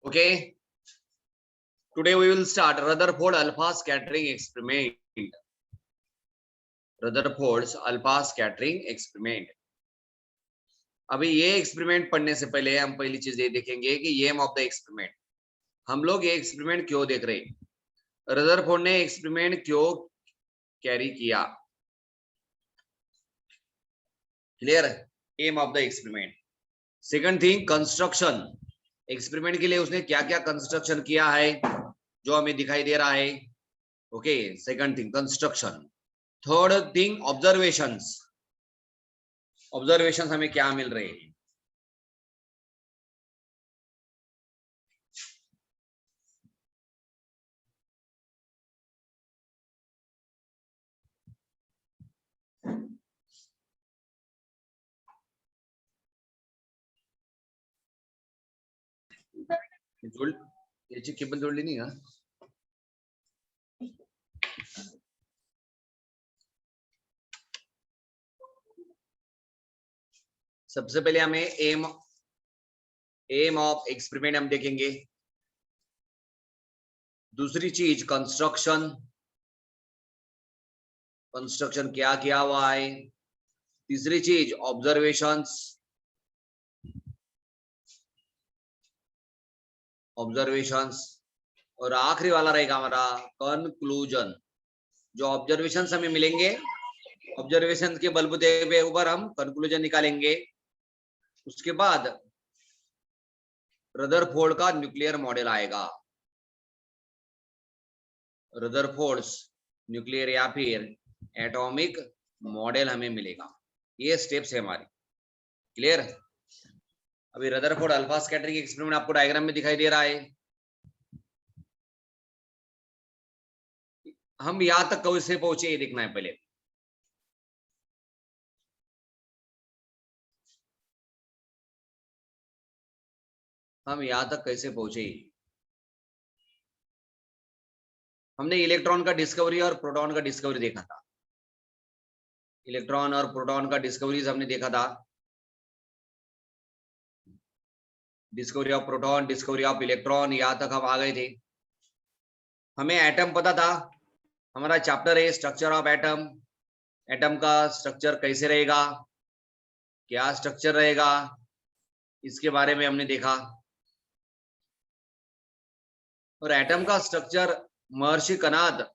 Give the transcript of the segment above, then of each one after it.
Okay, today we will start Rutherford alpha scattering experiment. Rutherford's alpha scattering experiment. अभी ये experiment पढ़ने से पहले हम पहली चीज ये देखेंगे कि एम ऑफ द एक्सपेरिमेंट, हम लोग ये एक्सपेरिमेंट क्यों देख रहे हैं, रदरफोर्ड ने एक्सपेरिमेंट क्यों कैरी किया. Clear, aim of the experiment. Second thing, construction. Experiment के लिए उसने क्या क्या कंस्ट्रक्शन किया है जो हमें दिखाई दे रहा है. Okay, second thing construction. Third thing observations. Observations हमें क्या मिल रहे हैं. याची केबल जोडली नाही का. सबसे पहले हमें एम ऑफ एक्सपेरिमेंट हम देखेंगे. दूसरी चीज कंस्ट्रक्शन. कंस्ट्रक्शन क्या किया हुआ है. तीसरी चीज ऑब्जर्वेशंस. ऑब्जर्वेशंस और आखिरी वाला रहेगा हमारा कंक्लूजन. जो ऑब्जर्वेशंस हमें मिलेंगे, ऑब्जर्वेशन के बलबूते पे ऊपर हम कंक्लूजन निकालेंगे. उसके बाद रदरफोर्ड का न्यूक्लियर मॉडल आएगा. रदरफोर्ड्स न्यूक्लियर या फिर एटॉमिक मॉडल हमें मिलेगा. ये स्टेप्स है हमारी. क्लियर. अभी रदरफोर्ड अल्फा स्कैटरिंग एक्सपेरिमेंट आपको डायग्राम में दिखाई दे रहा है. हम यहां तक कैसे पहुंचे ये देखना है पहले. हम यहां तक कैसे पहुंचे. हमने इलेक्ट्रॉन का डिस्कवरी और प्रोटॉन का डिस्कवरी देखा था. इलेक्ट्रॉन और प्रोटॉन का डिस्कवरीज हमने देखा था. Discovery of proton, discovery of electron, यहां तक हम आ गए थे. हमें एटम पता था. हमारा चैप्टर है स्ट्रक्चर ऑफ एटम. एटम का स्ट्रक्चर कैसे रहेगा, क्या स्ट्रक्चर रहेगा, इसके बारे में हमने देखा. और एटम का स्ट्रक्चर महर्षि कनाद,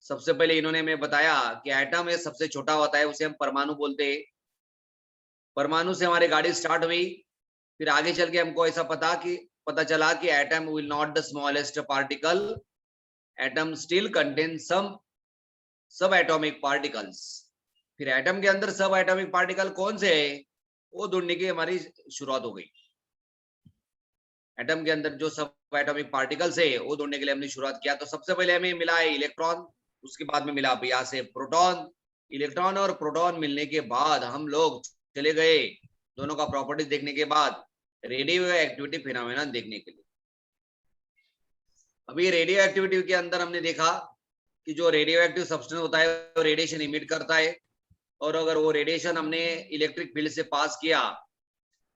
सबसे पहले इन्होंने हमें बताया कि एटम ये सबसे छोटा होता है, उसे हम परमाणु बोलते हैं. परमाणु से हमारी गाड़ी स्टार्ट हुई. फिर आगे चल के हमको ऐसा पता चला कि atom will not the smallest particle. Atom still contain some subatomic particles. फिर एटम के अंदर सब एटॉमिक पार्टिकल कौन से है वो ढूंढने की हमारी शुरुआत हो गई. एटम के अंदर जो सब एटॉमिक पार्टिकल्स है वो ढूंढने के लिए हमने शुरुआत किया. तो सबसे पहले हमें मिला है इलेक्ट्रॉन. उसके बाद में मिला यहाँ से प्रोटॉन. इलेक्ट्रॉन और प्रोटॉन मिलने के बाद हम लोग चले गए दोनों का प्रॉपर्टीज देखने के बाद रेडियो एक्टिविटी फिनोमेना देखने के लिए. अभी रेडियो एक्टिविटी के अंदर हमने देखा कि जो रेडियो एक्टिव सब्सटेंस होता है वो रेडिएशन इमिट करता है. और अगर वो रेडिएशन हमने इलेक्ट्रिक फील्ड से पास किया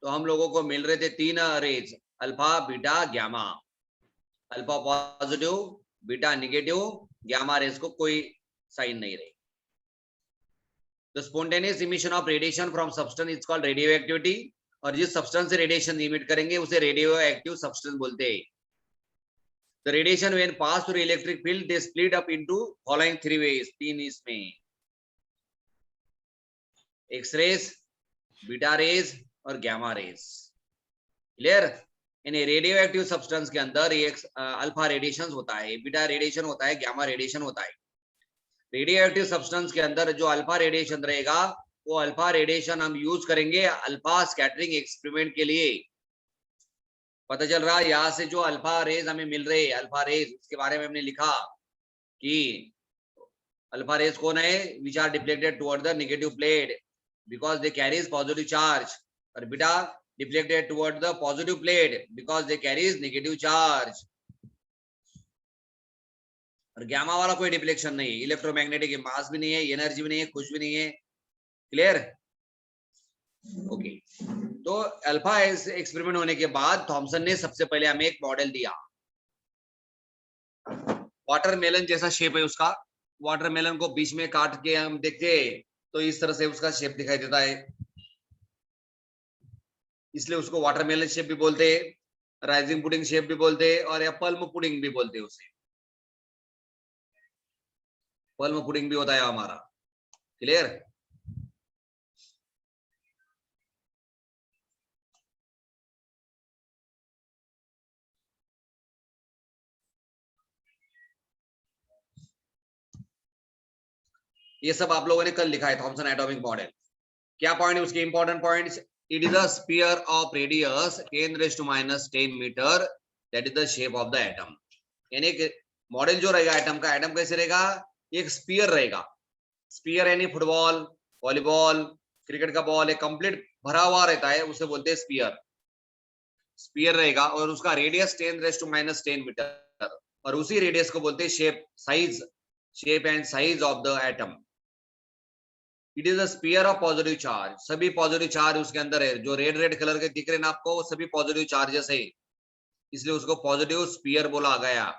तो हम लोगों को मिल रहे थे 3 rays, alpha, beta, gamma. Alpha positive, beta negative, gamma rays को कोई साइन नहीं रही. The spontaneous emission of radiation from substance is called radioactivity. और जिस सब्सटेंस से रेडिएशन इमिट करेंगे उसे रेडियो एक्टिव सब्सटेंस बोलते हैं. The radiation when passed through electric field they split up into following 3 ways. 3 इसमें एक्स रेज, बीटा रेज और gamma raise. Clear. यानी रेडियो एक्टिव सब्सटेंस के अंदर एक अल्फा रेडिएशन होता है, बीटा रेडिएशन होता है, गैमा रेडिएशन होता है. रेडियो एक्टिव सब्सटेंस के अंदर जो अल्फा रेडिएशन रहेगा वो अल्फा रेडिएशन हम यूज करेंगे अल्फा स्कैटरिंग एक्सपेरिमेंट के लिए. पता चल रहा है यहाँ से जो अल्फा रेज हमें मिल रहे, अल्फा रेज, उसके बारे में हमने लिखा कि अल्फा रेज कौन है, which are deflected toward the negative plate because they carries positive charge. और beta deflected toward the positive plate because they carries negative charge. और गैमा वाला कोई डिफ्लेक्शन नहीं है, इलेक्ट्रोमैग्नेटिक, मास भी नहीं है, एनर्जी भी नहीं है, कुछ भी नहीं है. क्लियर. ओके, तो अल्फा एक्सपेरिमेंट होने के बाद थॉमसन ने सबसे पहले हमें एक मॉडल दिया, वाटरमेलन जैसा शेप है उसका। वाटरमेलन को बीच में काट के हम देखते तो इस तरह से उसका शेप दिखाई देता है, इसलिए उसको वाटरमेलन शेप भी बोलते हैं, राइजिंग पुडिंग शेप भी बोलते हैं, और या पल्म पुडिंग भी बोलते हैं उसे। पल्म पुडिंग भी होता है हमारा, क्लियर। ये सब आप लोगों ने कल लिखा है थॉमसन एटॉमिक मॉडल। क्या पॉइंट उसके important points? It is a sphere of radius 10⁻⁻10 metre, that is the shape of the atom. यानी मॉडल जो रहेगा एटम का, एटम कैसे रहेगा? एक स्फीयर रहेगा। स्फीयर यानी फुटबॉल, वॉलीबॉल, क्रिकेट का बॉल, एक कंप्लीट भरा हुआ रहता है, उसे बोलते हैं स्फीयर। स्फीयर रहेगा और उसका रेडियस 10⁻10 मीटर, और उसी रेडियस को बोलते हैं shape, size, shape and size of the atom. It is a sphere of positive charge. सभी पॉजिटिव चार्ज उसके अंदर है, जो रेड रेड कलर के दिख रहे हैं ना आपको, वो सभी पॉजिटिव चार्जेस है, इसलिए उसको पॉजिटिव स्फीयर बोला गया।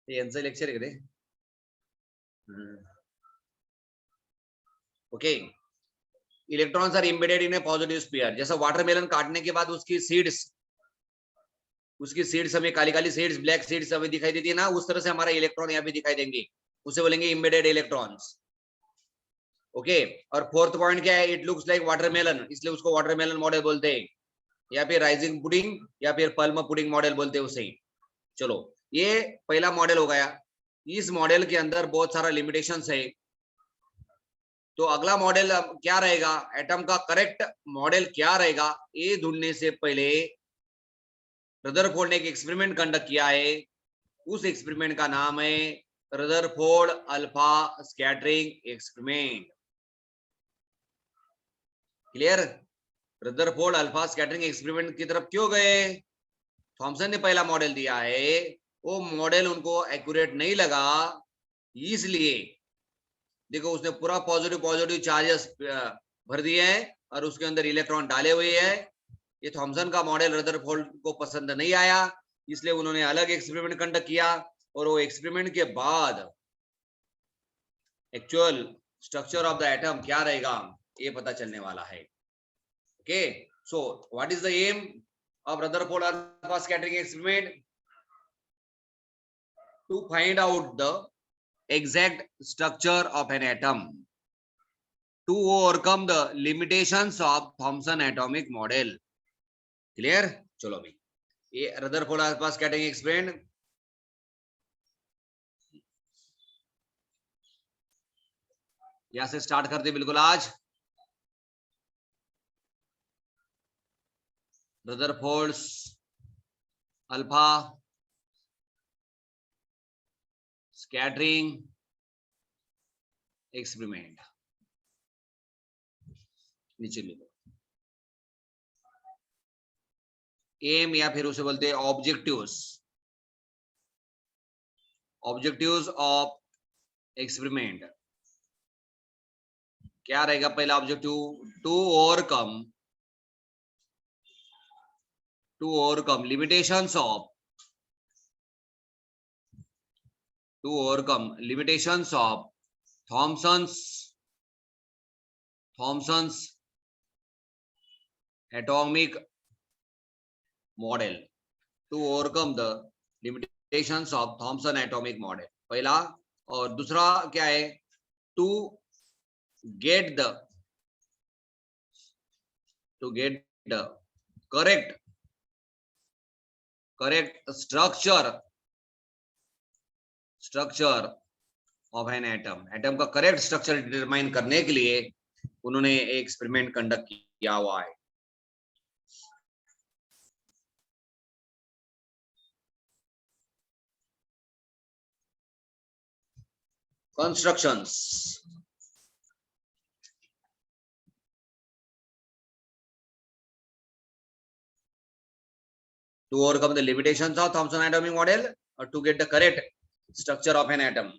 यांचं लेक्चर आहे का ते? Okay, electrons are embedded in a positive sphere. जैसा वाटरमेलन काटने के बाद उसकी सीड्स हमें काली काली सीड्स, ब्लैक सीड्स हमें दिखाई देती है ना, उस तरह से हमारा इलेक्ट्रॉन यहाँ भी दिखाई देंगे, उसे बोलेंगे एम्बेडेड इलेक्ट्रॉन्स। ओके, और फोर्थ पॉइंट क्या है? इट लुक्स लाइक वाटरमेलन, इसलिए उसको वाटरमेलन मॉडल बोलते हैं, या फिर राइजिंग पुडिंग, या फिर पल्म पुडिंग मॉडल बोलते हैं उसे। चलो, ये पहला मॉडल हो गया। इस मॉडल के अंदर बहुत सारा लिमिटेशंस है, तो अगला मॉडल क्या रहेगा? एटम का करेक्ट मॉडल क्या रहेगा, ये ढूंढने से पहले रदरफोर्ड ने एक एक्सपेरिमेंट कंडक्ट किया है। उस एक्सपेरिमेंट का नाम है Rutherford alpha scattering experiment. Clear? Rutherford alpha scattering experiment की तरफ क्यों गए? थॉमसन ने पहला मॉडल दिया है, वो मॉडल उनको एक्यूरेट नहीं लगा, इसलिए देखो उसने पूरा पॉजिटिव पॉजिटिव चार्जेस भर दिए हैं और उसके अंदर इलेक्ट्रॉन डाले हुए हैं। ये थॉमसन का मॉडल रदरफोर्ड को पसंद नहीं आया, इसलिए उन्होंने अलग एक्सपेरिमेंट कंडक्ट किया, और वो एक्सपेरिमेंट के बाद actual structure of the atom क्या रहेगा ये पता चलने वाला है। Okay, so what is the aim of Rutherford alpha scattering experiment? To find out the exact structure of an atom to overcome the limitations of Thomson atomic model. Clear? चलो भाई, ये रदरफोर्ड अल्फा स्कैटरिंग एक्सपेरिमेंट यहां से start करते बिल्कुल आज। Rutherford alpha scattering experiment, नीचे लिखो एम, या फिर उसे बोलते हैं ऑब्जेक्टिव्स। ऑब्जेक्टिव्स ऑफ एक्सपेरिमेंट क्या रहेगा? पहला objective, to overcome limitations of Thomson's atomic model, to overcome the limitations of Thomson atomic model, पहला। और दूसरा क्या है? to get the correct structure of an atom का करेक्ट स्ट्रक्चर डिटरमाइन करने के लिए उन्होंने एक एक्सपेरिमेंट कंडक्ट किया हुआ है। Constructions, to overcome the limitations of Thomson atomic model or to get the correct structure of an atom,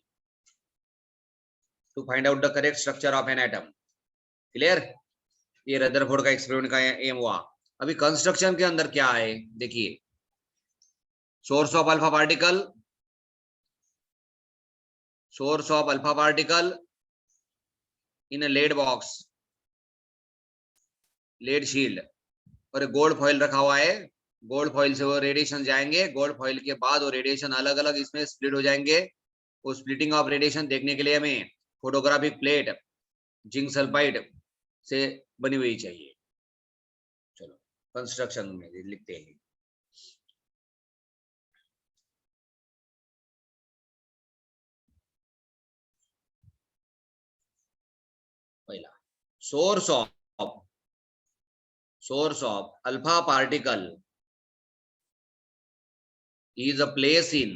to find out the correct structure of an atom. Clear? ये Rutherford का experiment का M हुआ. अभी construction के अंदर क्या है देखिए, source of alpha particle, source of alpha particle in a lead box, lead shield, और गोल्ड फॉइल रखा हुआ है. गोल्ड फॉइल से वो रेडिएशन जाएंगे, गोल्ड फॉइल के बाद वो रेडिएशन अलग अलग इसमें स्प्लिट हो जाएंगे. वो स्प्लिटिंग ऑफ रेडिएशन देखने के लिए हमें फोटोग्राफिक प्लेट जिंक सल्फाइड से बनी हुई चाहिए. चलो कंस्ट्रक्शन में लिखते हैं. पहला, source of alpha particle is placed in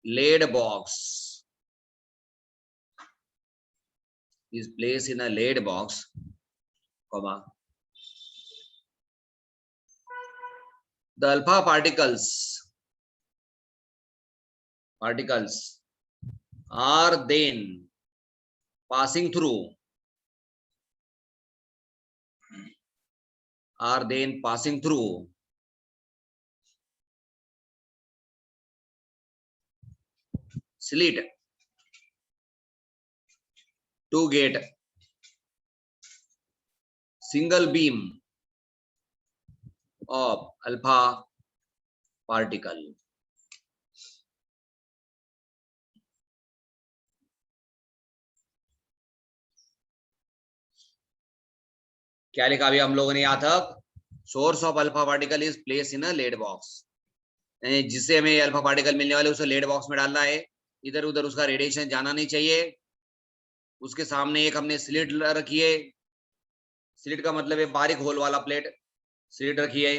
lead box, is placed in a lead box, comma, the alpha particles are then passing through slit to get single beam of alpha particle. क्या लिखा अभी हम लोगों ने यहाँ तक? Source of alpha particle is place in a lead box, जिससे हमें अल्फा पार्टिकल मिलने वाले उसे लेड बॉक्स में डालना है. इधर उधर उसका रेडिएशन जाना नहीं चाहिए. उसके सामने एक हमने स्लिट रखी है. स्लिट का मतलब है बारीक होल वाला प्लेट. स्लिट रखी है.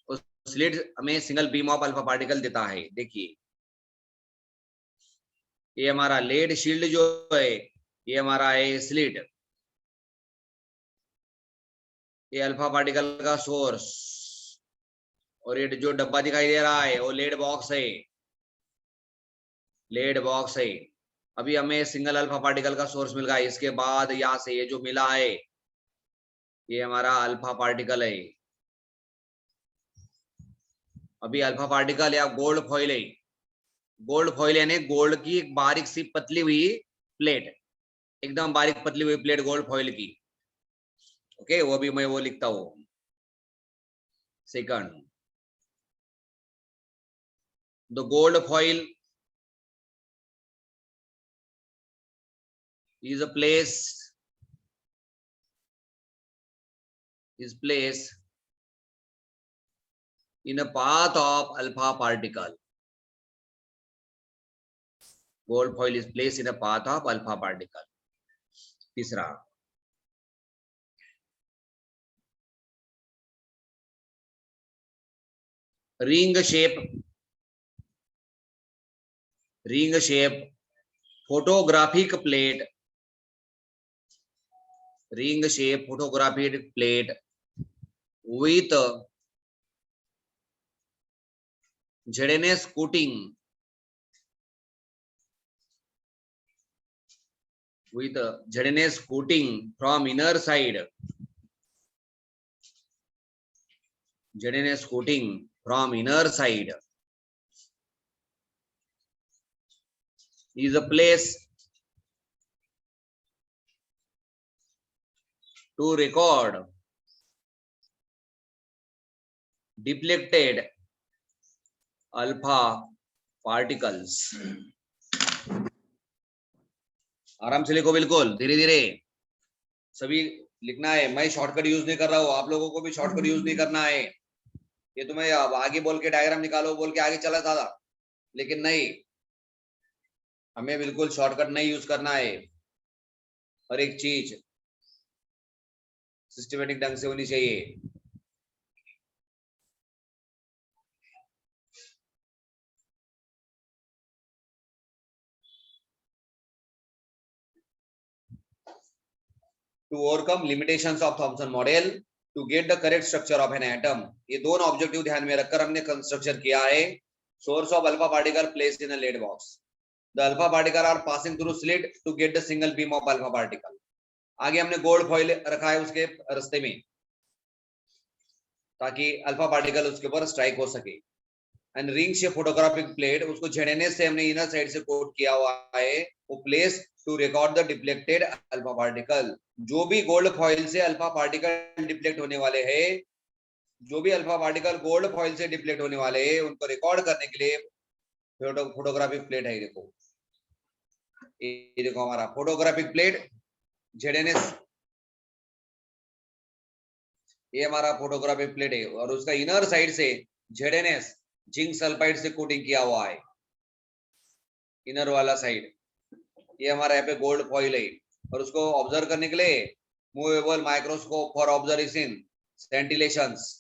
उस स्लिट हमें single beam of alpha particle देता है. देखिए ये हमारा लेड शील्ड जो है, ये हमारा है स्लिट. ये अल्फा पार्टिकल का सोर्स, और ये जो डब्बा दिखाई दे रहा है वो लेड बॉक्स है. लेड बॉक्स है. अभी हमें सिंगल अल्फा पार्टिकल का सोर्स मिल गया है. इसके बाद यहाँ से ये जो मिला है ये हमारा अल्फा पार्टिकल है. अभी अल्फा पार्टिकल या गोल्ड फॉइल है. गोल्ड फॉइल यानी गोल्ड की एक बारीक सी पतली हुई प्लेट, एकदम बारीक पतली हुई प्लेट गोल्ड फॉइल की. ओके, वो भी मैं वो लिखता हूं. Second, the gold foil is placed in a path of alpha particle. Gold foil is placed in a path of alpha particle. तीसरा, ring shape photographic plate, ring shape photographic plate with ZNS coating, with ZNS coating from inner side, ZNS coating from inner side is a place to record deflected alpha particles. आराम से लिखो, बिल्कुल धीरे धीरे सभी लिखना है. मैं शॉर्टकट यूज नहीं कर रहा हूँ, आप लोगों को भी शॉर्टकट यूज नहीं करना है. ये तुम्हें अब आगे बोल के डायग्राम निकालो बोल के आगे चला था, लेकिन नहीं, हमें बिल्कुल शॉर्टकट नहीं यूज करना है. हर एक चीज सिस्टमेटिक ढंग से होनी चाहिए. to overcome limitations of Thomson model to get the correct structure of an atom. ये दोनों ऑब्जेक्टिव ध्यान में रखकर हमने कंस्ट्रक्शन किया है. Source of alpha particle placed in a lead box. The alpha particle are passing through slit to get the single beam of alpha particle. आगे हमने गोल्ड फॉइल रखा है उसके रास्ते में ताकि अल्फा पार्टिकल उसके ऊपर स्ट्राइक हो सके. And ring shape photographic plate उसको झेड़ने से हमने इनर साइड से कोट किया हुआ है. वो place to record the deflected alpha particle. जो भी गोल्ड फॉइल से अल्फा पार्टिकल डिफ्लेक्ट होने वाले हैं, जो भी अल्फा पार्टिकल गोल्ड फॉइल से डिफ्लेक्ट होने वाले हैं, उनको रिकॉर्ड करने के लिए फोटोग्राफिक प्लेट है. देखो ये देखो हमारा फोटोग्राफिक प्लेट जेडेनेस, ये हमारा फोटोग्राफिक प्लेट है और उसका इनर साइड से जेडेनेस जिंक सल्फाइड से कोटिंग किया हुआ है. इनर वाला साइड ये हमारा यहाँ पे गोल्ड फॉइल है और उसको ऑब्जर्व करने के लिए मूवेबल माइक्रोस्कोप फॉर ऑब्जर्वेशन सेंटिलेशंस.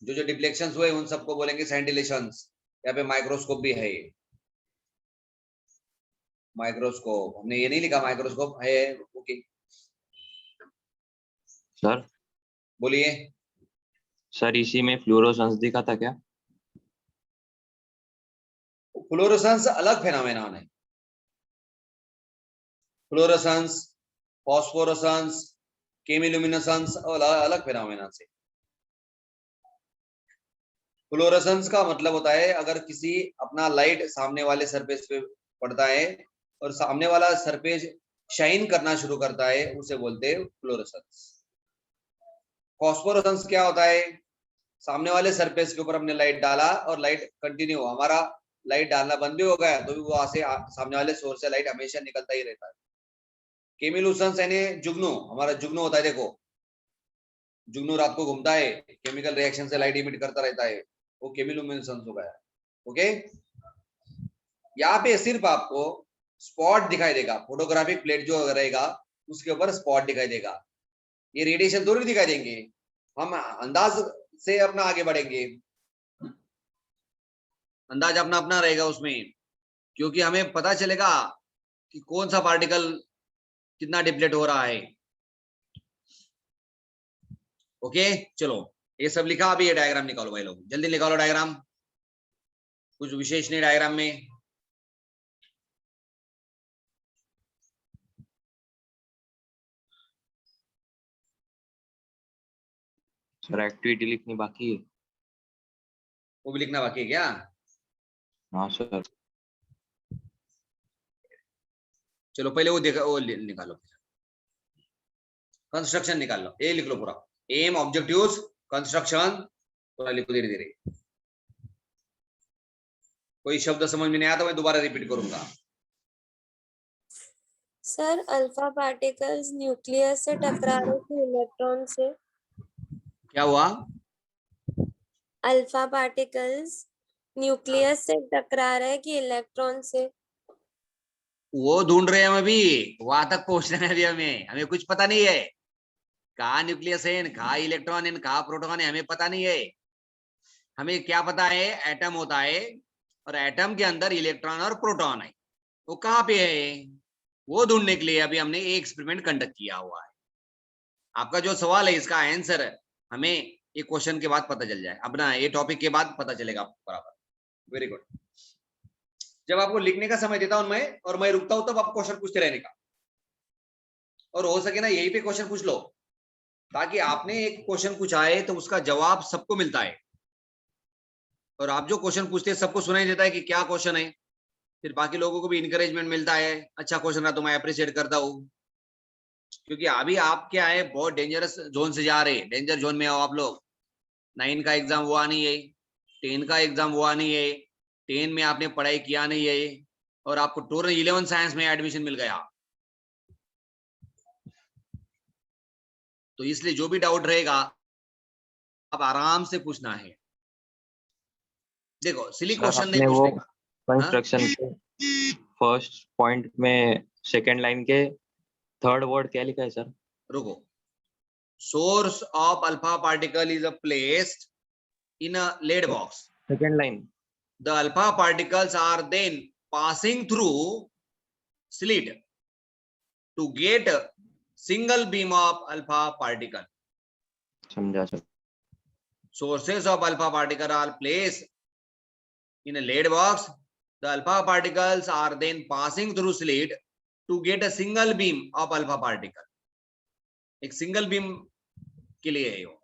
जो जो डिफ्लेक्शंस हुए उन सबको बोलेंगे सेंटिलेशंस. यहाँ पे माइक्रोस्कोप भी है. माइक्रोस्कोप हमने ये नहीं लिखा, माइक्रोस्कोप है. Okay sir. बोलिए सर इसी में फ्लोरोसेंस दिखा था क्या? फ्लोरोसेंस अलग फेनोमेनन है. फ्लोरोसेंस, फॉस्फोरेसेंस, केमिलुमिनेसेंस अलग फेनोमेनन से. फ्लोरोसेंस का मतलब होता है अगर किसी अपना लाइट सामने वाले सरफेस पे पड़ता है और सामने वाला सरफेस शाइन करना शुरू करता है, उसे बोलते हैं फ्लोरोसेंस. फॉस्फोरेसेंस क्या होता है? सामने वाले सरफेस के ऊपर हमने लाइट डाला और लाइट कंटिन्यू, हमारा लाइट डालना बंद भी हो गया तो भी वहां से सामने वाले सोर्स से लाइट हमेशा निकलता ही रहता है. केमिलुमिनेसेंस यानी जुगनू, हमारा जुगनू होता है. देखो जुगनू रात को घूमता है, केमिकल रिएक्शन से लाइट इमिट करता रहता है, वो केमिलुमिनेसेंस हो गया. ओके, यहाँ पे सिर्फ आपको स्पॉट दिखाई देगा. फोटोग्राफिक प्लेट जो रहेगा उसके ऊपर स्पॉट दिखाई देगा. ये रेडिएशन थोड़ी दिखाई देंगे. हम अंदाज से अपना आगे बढ़ेंगे, अंदाज अपना अपना रहेगा उसमें, क्योंकि हमें पता चलेगा कि कौन सा पार्टिकल कितना डिप्लेट हो रहा है. ओके चलो ये सब लिखा. अभी ये डायग्राम निकालो भाई लोग, जल्दी निकालो डायग्राम. कुछ विशेष नहीं डायग्राम में. सर एक्टिविटी लिखनी बाकी है. वो भी लिखना बाकी है क्या? हाँ सर. चलो पहले वो देखा, वो निकालो. कंस्ट्रक्शन निकाल लो. ये लिख लो पूरा. एम, ऑब्जेक्टिव्स, कंस्ट्रक्शन पूरा लिखो धीरे धीरे. कोई शब्द समझ में नहीं आया तो मैं दोबारा रिपीट करूंगा. सर अल्फा पार्टिकल्स न्यूक्लियस से टकरा रहे थे इलेक्ट्रॉन से. क्या हुआ? अल्फा पार्टिकल्स न्यूक्लियस से टकरा रहे कि इलेक्ट्रॉन से? वो ढूंढ रहे हैं हम अभी, वहां तक पहुंचना है अभी. हमें कुछ पता नहीं है कहाँ न्यूक्लियस है, कहाँ इलेक्ट्रॉन है, कहाँ प्रोटॉन है, हमें पता नहीं है. हमें क्या पता है? एटम होता है और एटम के अंदर इलेक्ट्रॉन और प्रोटॉन है. वो कहाँ पे है वो ढूंढने के लिए अभी हमने एक एक्सपेरिमेंट कंडक्ट किया हुआ है. आपका जो सवाल है इसका आंसर हमें ये क्वेश्चन के बाद पता चल जाए, अपना ये टॉपिक के बाद पता चलेगा आपको. बराबर, वेरी गुड. जब आपको लिखने का समय देता हूं मैं और मैं रुकता हूं तब आप क्वेश्चन पूछते रहने का, और हो सके ना यही पे क्वेश्चन पूछ लो, ताकि आपने एक क्वेश्चन पूछा है तो उसका जवाब सबको मिलता है. और आप जो क्वेश्चन पूछते हैं सबको सुनाई देता है कि क्या क्वेश्चन है, फिर बाकी लोगों को भी इंकरेजमेंट मिलता है. अच्छा क्वेश्चन रहा तो मैं अप्रिशिएट करता हूँ, क्योंकि अभी आप क्या है बहुत डेंजरस जोन से जा रहे हैं. डेंजर जोन में हो आप लोग. 9 का एग्जाम हुआ नहीं है, 10 का एग्जाम हुआ नहीं है, 10 में आपने पढ़ाई किया नहीं है और आपको टोटल 11 साइंस में एडमिशन मिल गया. तो इसलिए जो भी डाउट रहेगा आप आराम से पूछना है. देखो सिली क्वेश्चन नहीं वो पूछने का. कंस्ट्रक्शन के फर्स्ट पॉइंट में सेकंड लाइन के थर्ड वर्ड क्या लिखा है सर? रुको. Source of alpha particle is placed in a lead box. Second line. The alpha particles are then passing through slit to get single beam of alpha particle. समझा sir. Sources of alpha particle are placed in a lead box. The alpha particles are then passing through slit to get a single beam of alpha particle. एक single beam के लिए है वो.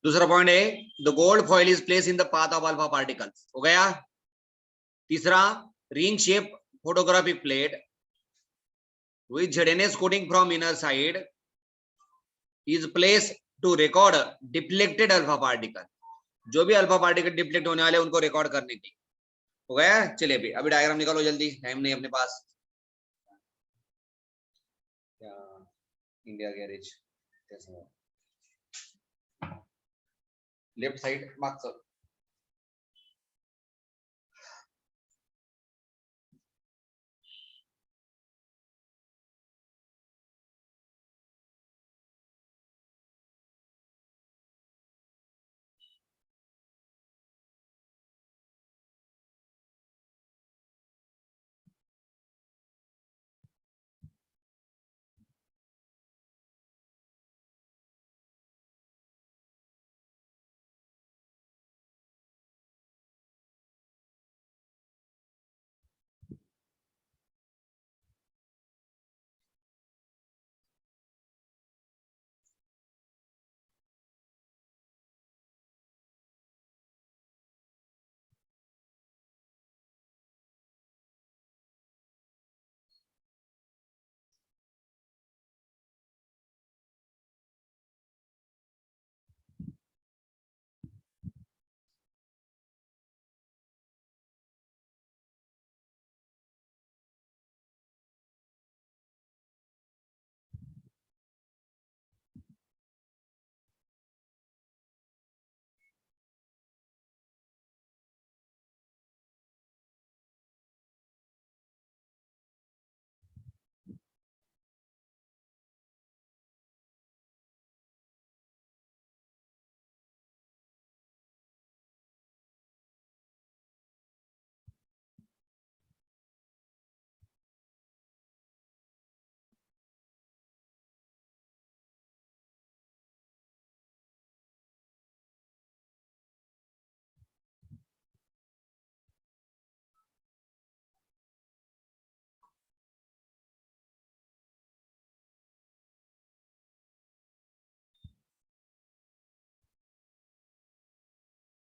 दूसरा point है the gold foil is place in the path of alpha particles. हो गया. तीसरा ring shape photographic plate with ZNS coating from inner side is placed to record deflected alpha particle. जो भी अल्फा पार्टिकल डिफ्लेक्ट होने वाले उनको record करने के लिए. हो गया. चलिए अभी अभी डायग्राम निकालो जल्दी, टाइम नहीं अपने पास. इंडिया गैरेज लेफ्ट साइड मागचं.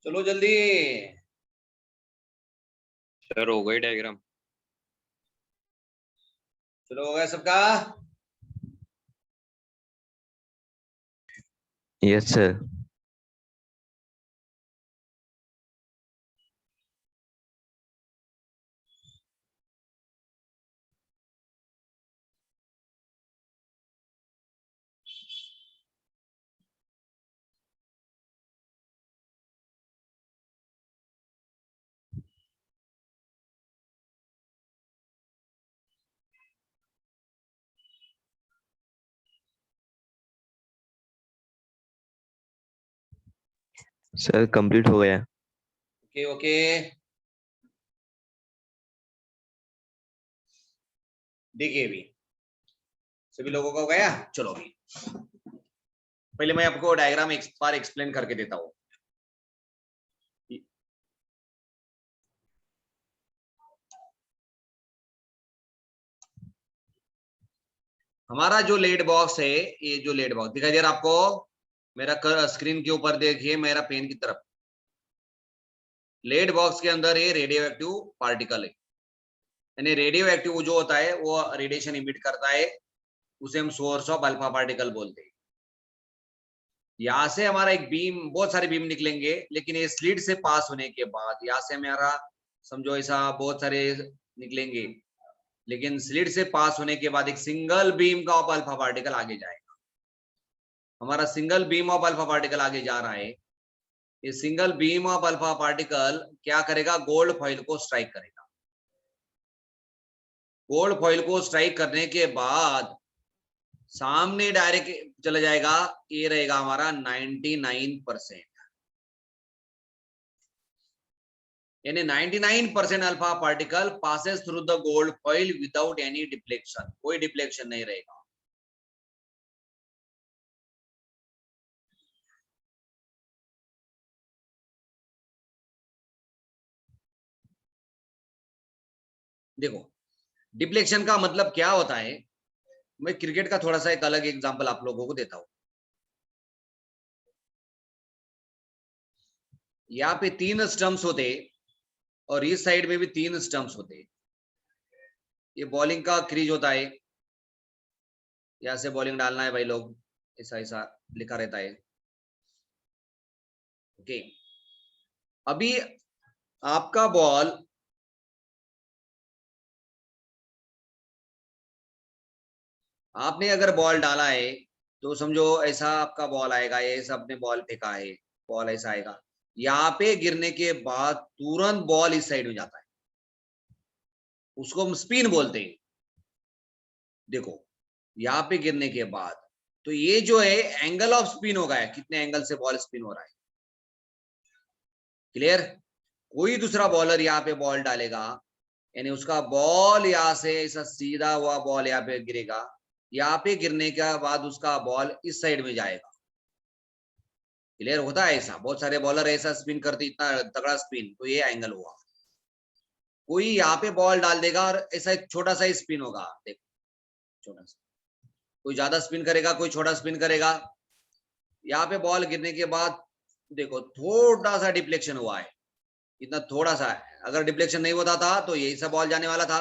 चलो जल्दी. सर हो गई डायग्राम. चलो हो गया सबका. Yes sir. सर कंप्लीट हो गया। ओके ओके, देखिए भी सभी लोगों का हो गया। चलो अभी पहले मैं आपको डायग्राम एक बार एक्सप्लेन करके देता हूं। हमारा जो लेड बॉक्स है, ये जो लेड बॉक्स दिखाई दे रहा आपको, मेरा स्क्रीन के ऊपर देखिए, मेरा पेन की तरफ, लेड बॉक्स के अंदर ये रेडियो एक्टिव पार्टिकल है। यानी रेडियो एक्टिव जो होता है वो रेडिएशन इमिट करता है, उसे हम सोर्स ऑफ अल्फा पार्टिकल बोलते हैं। यहाँ से हमारा एक बीम, बहुत सारे बीम निकलेंगे, लेकिन ये स्लिट से पास होने के बाद यहाँ से हमारा समझो ऐसा बहुत सारे निकलेंगे, लेकिन स्लिट से पास होने के बाद एक सिंगल बीम का ऑफ अल्फा पार्टिकल आगे जाएगा। हमारा single beam of alpha particle आगे जा रहा है। ये single beam of alpha particle क्या करेगा, गोल्ड फॉइल को स्ट्राइक करेगा। गोल्ड फॉइल को स्ट्राइक करने के बाद सामने डायरेक्ट चला जाएगा, ये रहेगा हमारा 99%, यानी 99% alpha particle passes through the gold foil without any deflection, कोई डिफ्लेक्शन नहीं रहेगा। देखो डिफ्लेक्शन का मतलब क्या होता है, मैं क्रिकेट का थोड़ा सा एक अलग एग्जांपल आप लोगों को देता हूं। यहाँ पे 3 स्टंप्स होते और इस साइड में भी 3 स्टंप्स होते। ये बॉलिंग का क्रीज होता है, यहाँ से बॉलिंग डालना है भाई लोग, ऐसा ऐसा लिखा रहता है। ओके, अभी आपका बॉल आपने अगर बॉल डाला है तो समझो ऐसा आपका बॉल आएगा, ये सबने बॉल फेंका है, बॉल ऐसा आएगा, यहाँ पे गिरने के बाद तुरंत बॉल इस साइड में जाता है, उसको हम स्पिन बोलते हैं। देखो यहाँ पे गिरने के बाद तो ये जो है एंगल ऑफ स्पिन होगा, कितने एंगल से बॉल स्पिन हो रहा है। क्लियर? कोई दूसरा बॉलर यहाँ पे बॉल डालेगा, यानी उसका बॉल यहाँ से ऐसा सीधा हुआ बॉल यहाँ पे गिरेगा, यहाँ पे गिरने के बाद उसका बॉल इस साइड में जाएगा। क्लियर? होता है ऐसा, बहुत सारे बॉलर ऐसा स्पिन करते, इतना तगड़ा स्पिन, तो ये एंगल हुआ। कोई यहाँ पे बॉल डाल देगा और ऐसा एक छोटा सा स्पिन होगा, देखो छोटा सा, कोई ज्यादा स्पिन करेगा, कोई छोटा स्पिन करेगा। यहाँ पे बॉल गिरने के बाद देखो थोड़ा सा डिफ्लेक्शन हुआ है, इतना थोड़ा सा है। अगर डिफ्लेक्शन नहीं होता था तो यही सा बॉल जाने वाला था।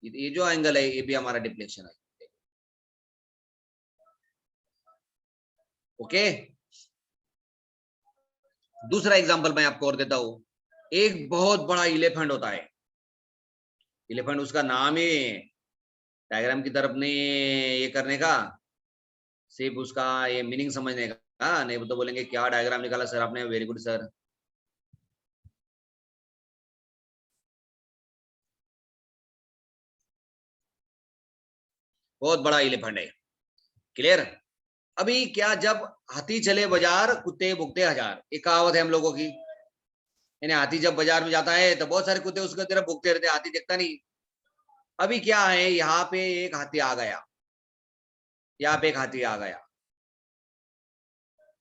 ये जो एंगल है ये भी हमारा डिफ्लेक्शन है। ओके, दूसरा एग्जांपल मैं आपको और देता हूं। एक बहुत बड़ा इलेफेंट होता है, इलेफेंट उसका नाम ही डायग्राम की तरफ नहीं ये करने का, सिर्फ उसका ये मीनिंग समझने का, नहीं तो बोलेंगे क्या डायग्राम निकाला सर आपने, वेरी गुड सर। बहुत बड़ा एलिफेंट है। क्लियर? अभी क्या, जब हाथी चले बाजार कुत्ते भुगते हजार, एक कहावत है हम लोगों की। यानी हाथी जब बाजार में जाता है तो बहुत सारे कुत्ते उसके तरफ भुगते रहते, हाथी देखता नहीं। अभी क्या है, यहाँ पे एक हाथी आ गया, यहाँ पे एक हाथी आ गया।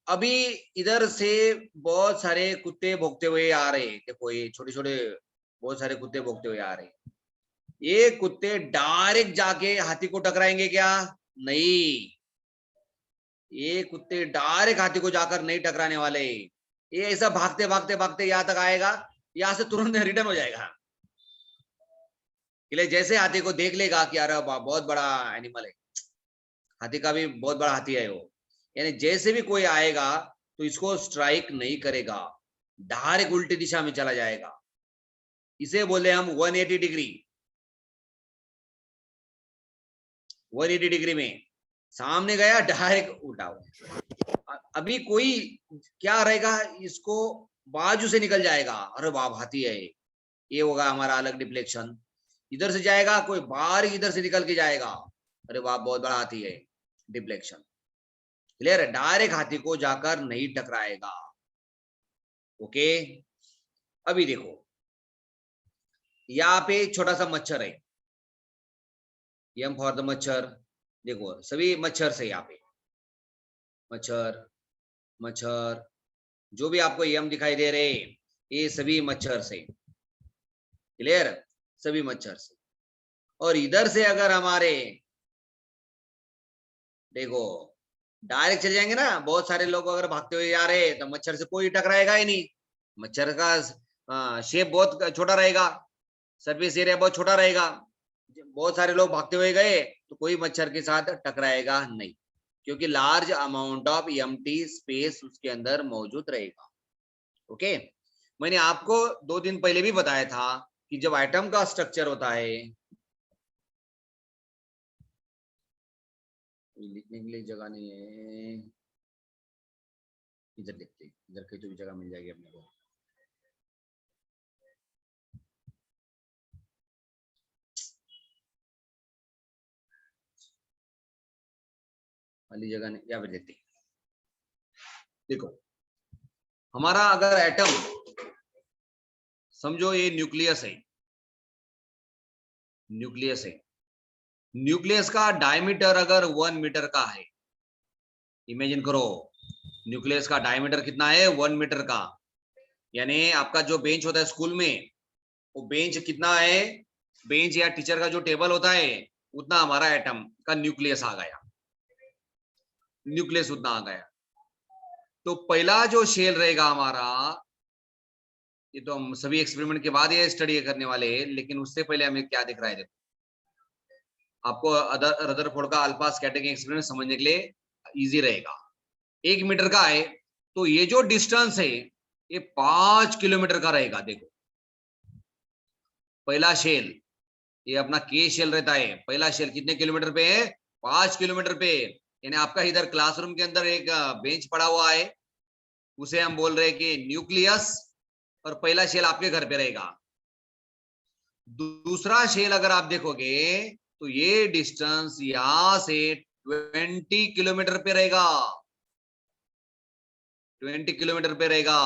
अभी इधर से बहुत सारे कुत्ते भोगते हुए आ रहे हैं, देखो ये छोटे छोटे बहुत सारे कुत्ते भोगते हुए आ रहे हैं। ये कुत्ते डायरेक्ट जाके हाथी को टकराएंगे क्या? नहीं, ये कुत्ते डायरेक्ट हाथी को जाकर नहीं टकराने वाले। ये ऐसा भागते भागते भागते यहाँ तक आएगा, यहाँ से तुरंत रिटर्न हो जाएगा। इसलिए जैसे हाथी को देख लेगा कि अरे बहुत बड़ा एनिमल है, हाथी का भी बहुत बड़ा हाथी है वो, यानी जैसे भी कोई आएगा तो इसको स्ट्राइक नहीं करेगा, डायरेक्ट उल्टी दिशा में चला जाएगा। इसे बोले हम 180 डिग्री, 180 डिग्री में सामने गया, डायरेक्ट उल्टा हुआ। अभी कोई क्या रहेगा, इसको बाजू से निकल जाएगा, अरे बाप हाथी है, ये होगा हमारा अलग डिफ्लेक्शन। इधर से जाएगा कोई, बाहर इधर से निकल के जाएगा, अरे बाप बहुत बड़ा हाथी है, डिफ्लेक्शन। क्लियर है? डायरेक्ट हाथी को जाकर नहीं टकराएगा। ओके, अभी देखो यहाँ पे छोटा सा मच्छर है, एम फॉर द मच्छर। देखो सभी मच्छर से यहाँ पे मच्छर मच्छर, जो भी आपको एम दिखाई दे रहे ये सभी मच्छर से, क्लियर, सभी मच्छर से। और इधर से अगर हमारे देखो डायरेक्ट चले जाएंगे ना, बहुत सारे लोग अगर भागते हुए जा रहे तो मच्छर से कोई टकराएगा ही नहीं, मच्छर का शेप बहुत छोटा रहेगा, सरफेस एरिया बहुत छोटा रहेगा, बहुत सारे लोग भागते हुए गए तो कोई मच्छर के साथ टकराएगा नहीं, क्योंकि large amount of empty space उसके अंदर मौजूद रहेगा। ओके, मैंने आपको 2 दिन पहले भी बताया था कि जब एटम का स्ट्रक्चर होता है, लिखने के लिए जगह नहीं है, इधर लिखते, इधर कहीं तो भी जगह मिल जाएगी अपने को। वाली जगह नहीं, या फिर देखते, देखो हमारा अगर एटम समझो ये न्यूक्लियस है, न्यूक्लियस है, न्यूक्लियस का डायमीटर अगर 1 मीटर का है, इमेजिन करो न्यूक्लियस का डायमीटर कितना है 1 मीटर का, यानी आपका जो बेंच होता है स्कूल में, वो बेंच कितना है, बेंच या टीचर का जो टेबल होता है उतना हमारा एटम का न्यूक्लियस आ गया, न्यूक्लियस उतना आ गया। तो पहला जो शेल रहेगा हमारा, ये तो हम सभी एक्सपेरिमेंट के बाद ये स्टडी करने वाले हैं, लेकिन उससे पहले हमें क्या दिख रहा है, देखो आपको रदरफोर्ड का अल्फा स्कैटरिंग एक्सपेरिमेंट समझने के लिए इजी रहेगा। 1 मीटर का है तो ये जो डिस्टेंस है ये 5 किलोमीटर का रहेगा। देखो पहला शेल, ये अपना के शेल रहता है, पहला शेल कितने किलोमीटर पे है, 5 किलोमीटर पे। यानी आपका इधर क्लासरूम के अंदर एक बेंच पड़ा हुआ है, उसे हम बोल रहे हैं कि न्यूक्लियस, और पहला शेल आपके घर पे रहेगा। दूसरा शेल अगर आप देखोगे तो ये डिस्टेंस यहां से 20 किलोमीटर पे रहेगा, 20 किलोमीटर पे रहेगा,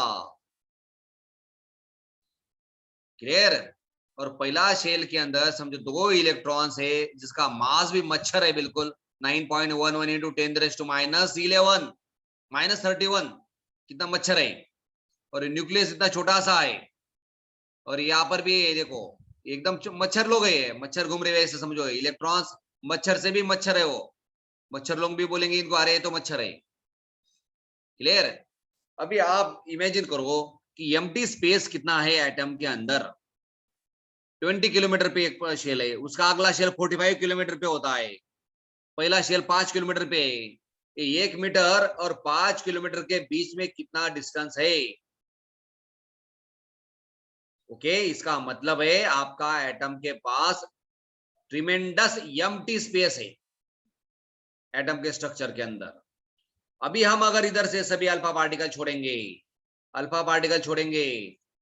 क्लियर। और पहला शेल के अंदर समझो 2 इलेक्ट्रॉन्स है, जिसका मास भी मच्छर है बिल्कुल, 9.11 इंटू 10⁻⁻11 -31, कितना मच्छर है, और न्यूक्लियस इतना छोटा सा है। और यहाँ पर भी देखो एकदम मच्छर लोग है, मच्छर घूम रहे ऐसे समझो, इलेक्ट्रॉन्स मच्छर से भी मच्छर है, वो मच्छर लोग भी बोलेंगे इनको, अरे तो मच्छर है, क्लियर। अभी आप इमेजिन करो कि एम्प्टी स्पेस कितना है एटम के अंदर, 20 किलोमीटर पे एक शेल है, उसका अगला शेल 45 किलोमीटर पे होता है, पहला शेल 5 किलोमीटर पे है। 1 मीटर और 5 किलोमीटर के बीच में कितना डिस्टेंस है, ओके। इसका मतलब है आपका एटम के पास ट्रिमेंडस एम्प्टी स्पेस है एटम के स्ट्रक्चर के अंदर। अभी हम अगर इधर से सभी अल्फा पार्टिकल छोड़ेंगे, अल्फा पार्टिकल छोड़ेंगे,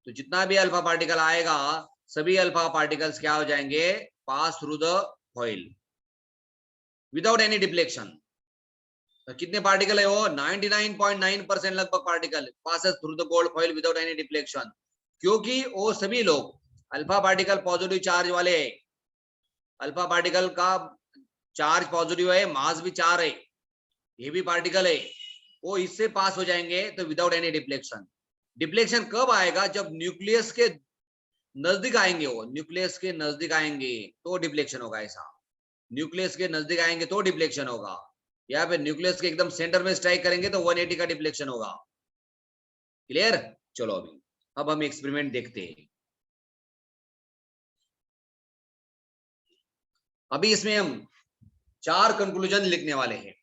तो जितना भी अल्फा पार्टिकल आएगा सभी अल्फा पार्टिकल्स क्या हो जाएंगे, pass through the foil without any deflection. तो कितने पार्टिकल है वो, 99.9% लगभग particle passes through the gold foil without any deflection, क्योंकि वो सभी लोग अल्फा पार्टिकल पॉजिटिव चार्ज वाले, अल्फा पार्टिकल का चार्ज पॉजिटिव है, मास भी 4 है, ये भी पार्टिकल है, वो इससे पास हो जाएंगे तो विदाउट एनी डिफ्लेक्शन। डिफ्लेक्शन कब आएगा, जब न्यूक्लियस के नजदीक आएंगे, वो न्यूक्लियस के नजदीक आएंगे तो डिफ्लेक्शन होगा। ऐसा न्यूक्लियस के नजदीक आएंगे तो डिफ्लेक्शन होगा, या फिर न्यूक्लियस के एकदम सेंटर में स्ट्राइक करेंगे तो 180 का डिफ्लेक्शन होगा, क्लियर। चलो अभी अब हम एक्सपेरिमेंट देखते हैं। अभी इसमें हम 4 कंक्लूजन लिखने वाले हैं,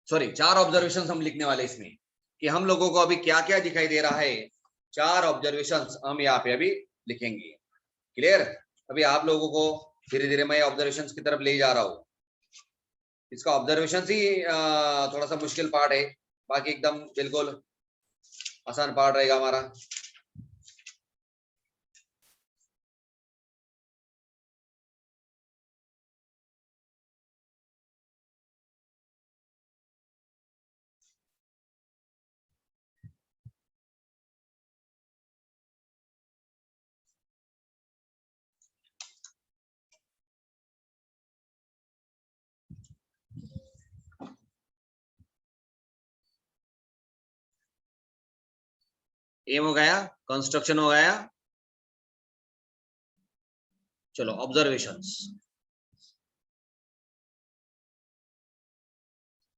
सॉरी 4 ऑब्जर्वेशन हम लिखने वाले इसमें, कि हम लोगों को अभी क्या क्या दिखाई दे रहा है, 4 ऑब्जर्वेशन हम यहाँ पे अभी लिखेंगे, क्लियर। अभी आप लोगों को धीरे धीरे मैं ऑब्जर्वेशन की तरफ ले जा रहा हूँ। इसका ऑब्जर्वेशन ही थोड़ा सा मुश्किल पार्ट है, बाकी एकदम बिल्कुल आसान पार्ट रहेगा हमारा। एम हो गया, कंस्ट्रक्शन हो गया। चलो ऑब्जर्वेशंस।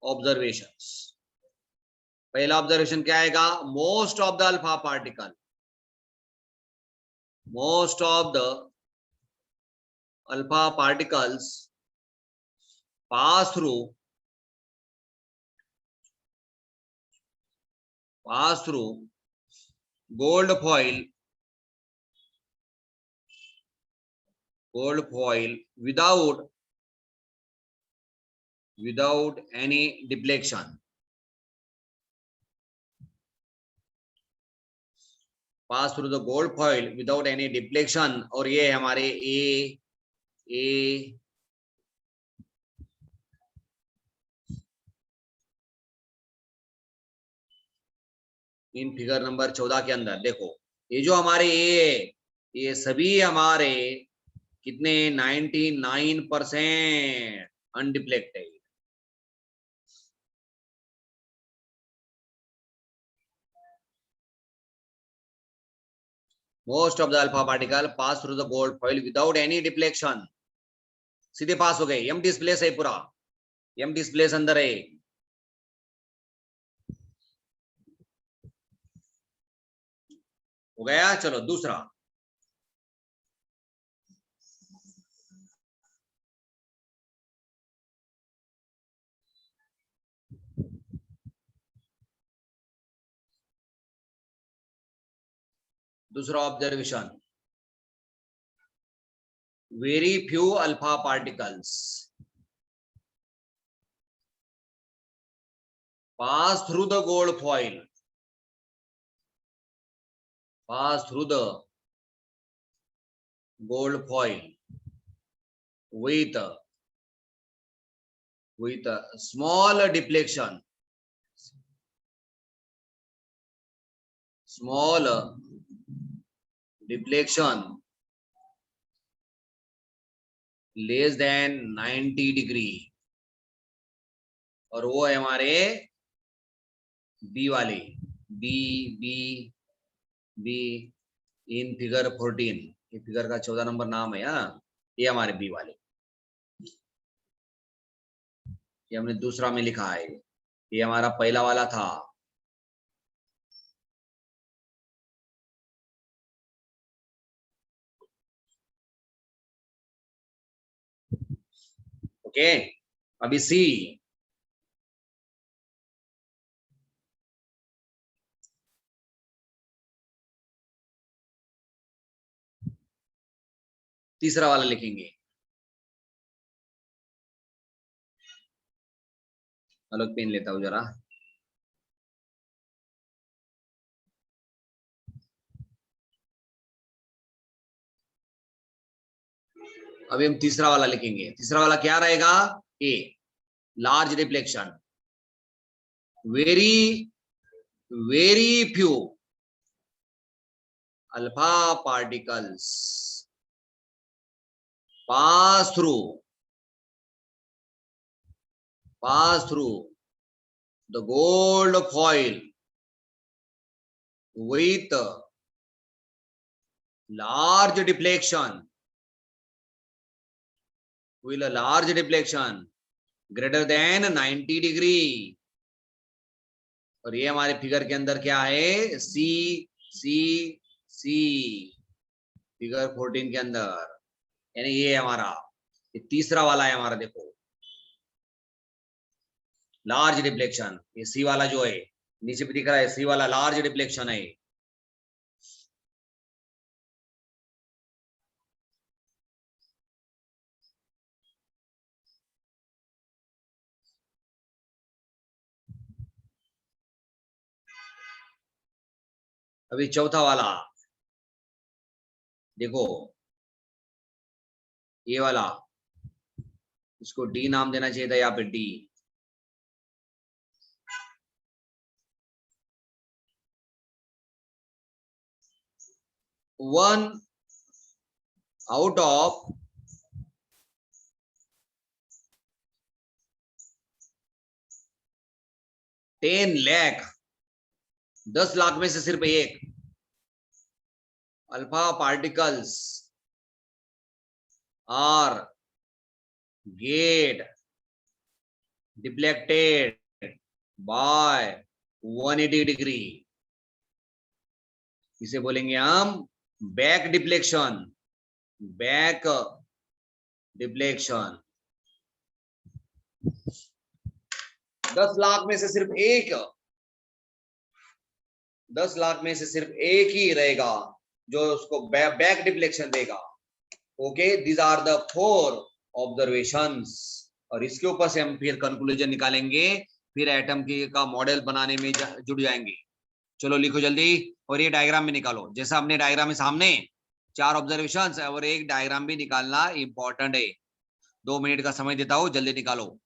ऑब्जर्वेशंस, पहला ऑब्जर्वेशन क्या आएगा? Most of the alpha particle, most of the alpha particles pass through gold foil without any deflection. Pass through the gold foil without any deflection. और ये हमारे ए इन फिगर नंबर 14 के अंदर देखो, ये जो हमारे ये सभी हमारे कितने 99% undeflected. Most of the alpha particle pass through the gold foil without any deflection, सीधे पास हो गए। एम डिस्प्लेस है पूरा, एम डिस्प्लेस अंदर है। हो गया। चलो दूसरा, दूसरा observation, very few alpha particles pass through the gold foil, pass through the gold foil with a small deflection, less than 90 degree. और वो है हमारे बी वाले, बी इन फिगर 14, ये फिगर का 14 नंबर नाम है। ये हमारे बी वाले, ये हमने दूसरा में लिखा है, ये हमारा पहला वाला था। ओके, अभी सी, तीसरा वाला लिखेंगे। अलग पेन लेता हूं जरा। अभी हम तीसरा वाला लिखेंगे। तीसरा वाला क्या रहेगा? A, large reflection, very few alpha particles pass through the gold foil with large deflection, greater than 90 degree. और ये हमारे फिगर के अंदर क्या है? सी फिगर 14 के अंदर, यानी ये हमारा ये तीसरा वाला है हमारा। देखो लार्ज डिफ्लेक्शन, ये सी वाला जो है नीचे भी दिख रहा है, सी वाला लार्ज डिफ्लेक्शन है। अभी चौथा वाला देखो, ये वाला, इसको डी नाम देना चाहिए था, यहाँ पे D. One out of 10 lakh, 10 lakh में से सिर्फ एक alpha particles are get deflected by 180 degree, इसे बोलेंगे हम back deflection, back deflection. 10 lakh में से सिर्फ एक, 10 लाख में से सिर्फ एक ही रहेगा जो उसको बैक डिफ्लेक्शन देगा। Okay, these are the 4 observations, और इसके ऊपर से हम फिर कंक्लूजन निकालेंगे, फिर एटम की का मॉडल बनाने में जुड़ जाएंगे। चलो लिखो जल्दी, और ये डायग्राम भी निकालो, जैसा हमने डायग्राम में सामने 4 ऑब्जर्वेशंस है और एक डायग्राम भी निकालना इंपॉर्टेंट है। 2 मिनट का समय देता हूं, जल्दी निकालो।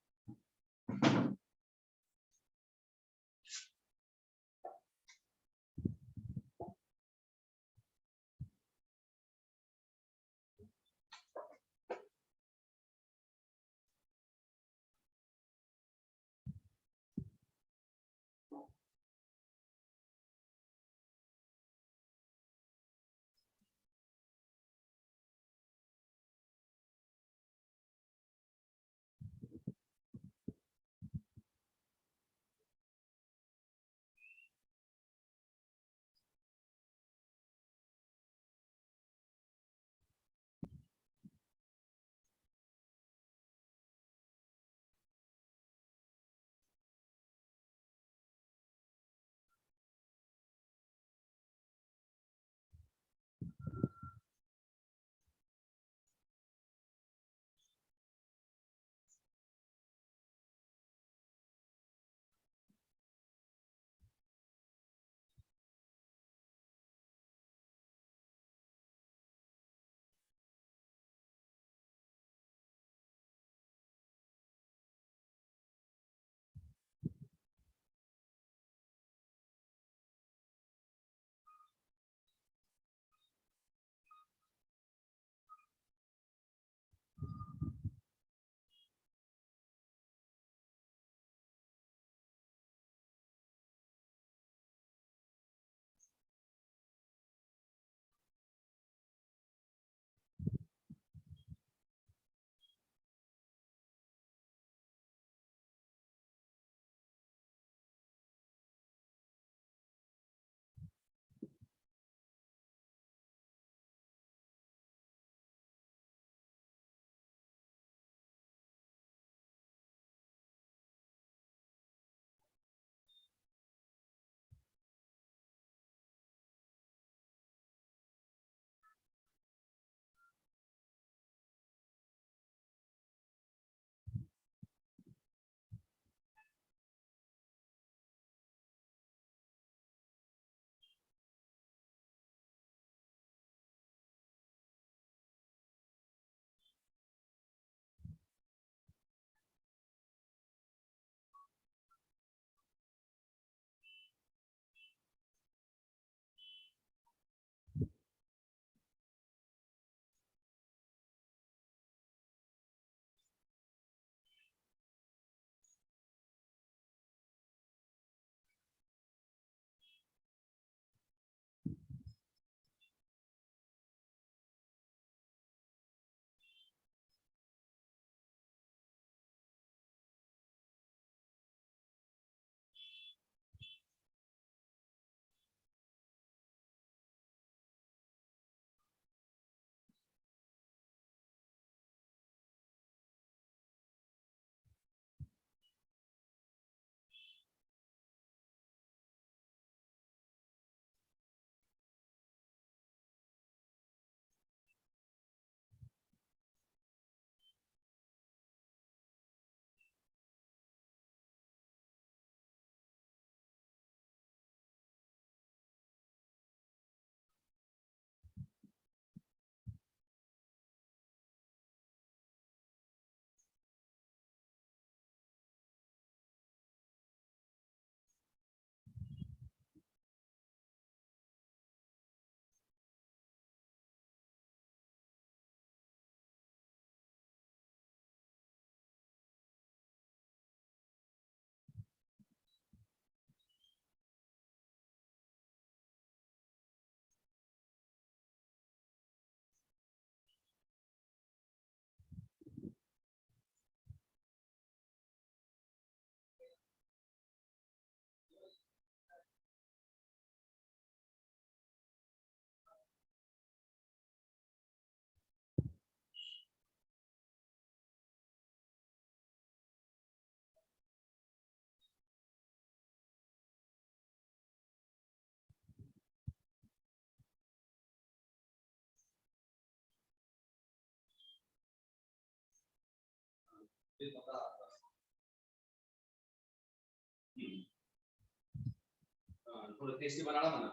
थोडं टेस्टी बनाना म्हणा.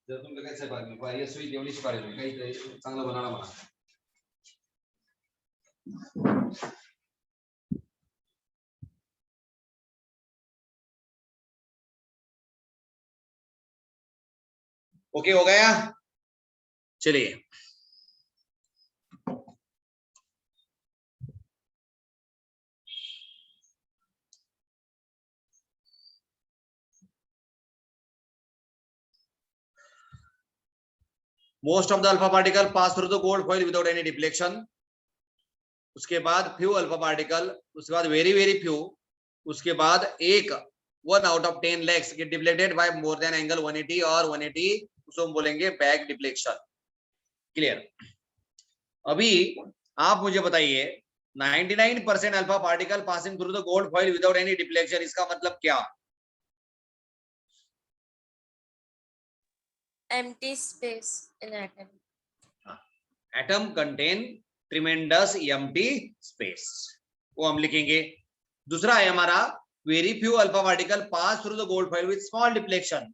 जर तुमचं काय स्वयंपाक यशवी जेवणी शिकायला काही चांगलं बनाना म्हणा. ओके हो गया. चलिए most of the alpha particle pass through the gold foil without any deflection. उसके बाद फ्यू अल्फा पार्टिकल, उसके बाद वेरी वेरी फ्यू, उसके बाद एक 1 out of 10 legs get deflected by more than angle 180 और 180, उसको हम बोलेंगे बैक डिफ्लेक्शन. क्लियर. अभी आप मुझे बताइए 99% alpha particle passing through the gold foil without any deflection, इसका मतलब क्या? empty space in atom. Atom contain tremendous empty space, वो हम लिखेंगे. दूसरा है हमारा very few alpha particle pass through the gold foil with small deflection.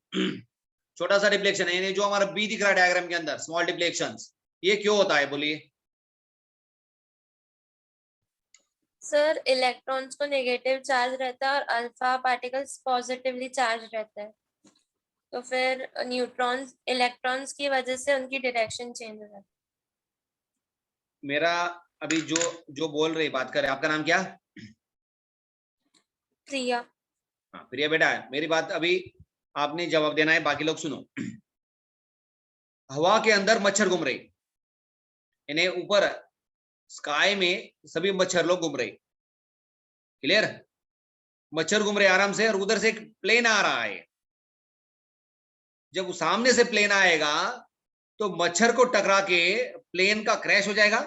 छोटा सा डिफ्लेक्शन है, जो हमारा बी दिख रहा है डायग्राम के अंदर, स्मॉल डिफ्लेक्शंस. ये क्यों होता है बोलिए? सर इलेक्ट्रॉन्स को नेगेटिव चार्ज रहता है और अल्फा पार्टिकल्स पॉजिटिवली चार्ज रहता है, तो फिर न्यूट्रॉन्स इलेक्ट्रॉन्स की वजह से उनकी डायरेक्शन चेंज हो जाती है. मेरा अभी जो बोल रही बात कर रहे, आपका नाम क्या? प्रिया. हाँ प्रिया बेटा, मेरी बात अभी आपने जवाब देना है, बाकी लोग सुनो. हवा के अंदर मच्छर घूम रहे, यानी ऊपर स्काई में सभी मच्छर लोग घूम रहे. क्लियर. मच्छर घूम रहे आराम से, और उधर से एक प्लेन आ रहा है. जब सामने से प्लेन आएगा तो मच्छर को टकरा के प्लेन का क्रैश हो जाएगा.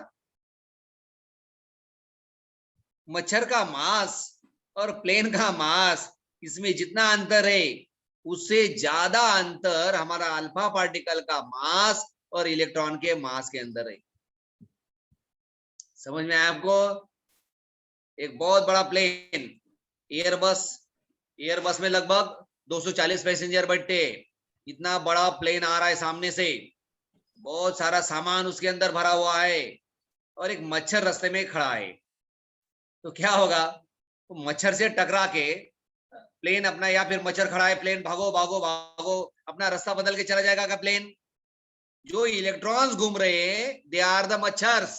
मच्छर का मास और प्लेन का मास, इसमें जितना अंतर है उससे ज्यादा अंतर हमारा अल्फा पार्टिकल का मास और इलेक्ट्रॉन के मास के अंदर है. समझ में आया आपको? एक बहुत बड़ा प्लेन, एयरबस में लगभग 240 पैसेंजर बैठते. इतना बड़ा प्लेन आ रहा है सामने से, बहुत सारा सामान उसके अंदर भरा हुआ है, और एक मच्छर रास्ते में खड़ा है. तो क्या होगा? तो मच्छर से टकरा के प्लेन अपना, या फिर मच्छर खड़ा है, प्लेन भागो भागो भागो, अपना रास्ता बदल के चला जाएगा का प्लेन. जो इलेक्ट्रॉन्स घूम रहे हैं दे आर द मच्छर्स,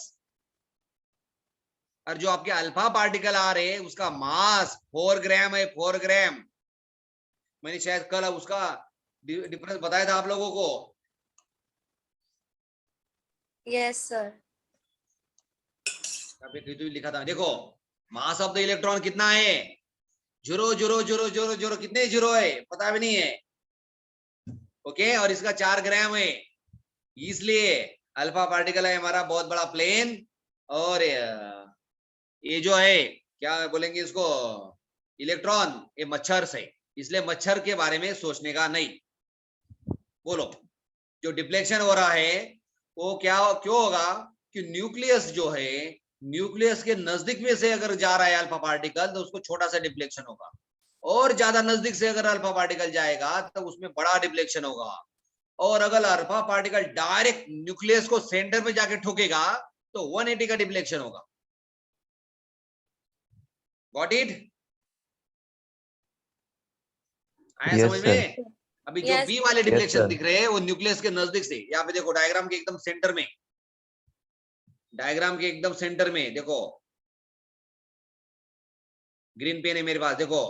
और जो आपके अल्फा पार्टिकल आ रहे हैं उसका मास 4 ग्राम है. 4 ग्राम. मैंने शायद कल उसका डिफरेंस बताया था आप लोगों को. Yes sir. लिखा था, देखो मास ऑफ द इलेक्ट्रॉन कितना है? 0 0 0 0 0, कितने जीरो है पता भी नहीं है. ओके. और इसका 4 ग्राम है, इसलिए अल्फा पार्टिकल है हमारा बहुत बड़ा प्लेन. और ये जो है क्या बोलेंगे इसको, इलेक्ट्रॉन, ये मच्छर से, इसलिए मच्छर के बारे में सोचने का नहीं. बोलो, जो डिफ्लेक्शन हो रहा है वो क्यों होगा? कि न्यूक्लियस जो है, न्यूक्लियस के नजदीक में से अगर जा रहा है अल्फा पार्टिकल तो उसको छोटा सा डिफ्लेक्शन होगा, और ज्यादा नजदीक से अगर अल्फा पार्टिकल जाएगा तो उसमें बड़ा डिफ्लेक्शन होगा. और अगर अल्फा पार्टिकल डायरेक्ट न्यूक्लियस को सेंटर में जाके ठोकेगा तो 180 का डिफ्लेक्शन होगा. Got it? आया समझ में? अभी जो बी वाले डिफ्लेक्शन दिख रहे हैं वो न्यूक्लियस के नजदीक से, यहाँ पे देखो डायग्राम के एकदम सेंटर में, डायग्राम के एकदम सेंटर में देखो, ग्रीन पेन है मेरे पास, देखो